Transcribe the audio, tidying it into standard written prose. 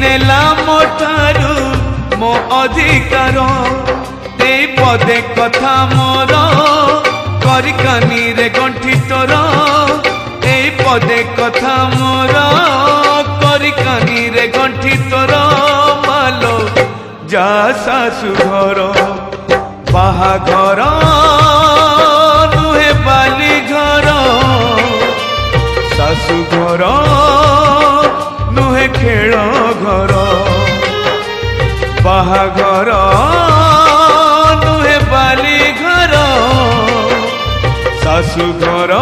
नेला मोठारू मो अधिकार ते पदे कथा मोर करी कानी रे गंठी तोर ए पदे कथा मोर करी कानी रे गंठी तोर मालो जा सासु घर बाहाघर नुहे बाली घर सासु घर नुहे खेल घर बाहाघर नुहे बाली घर सासु घर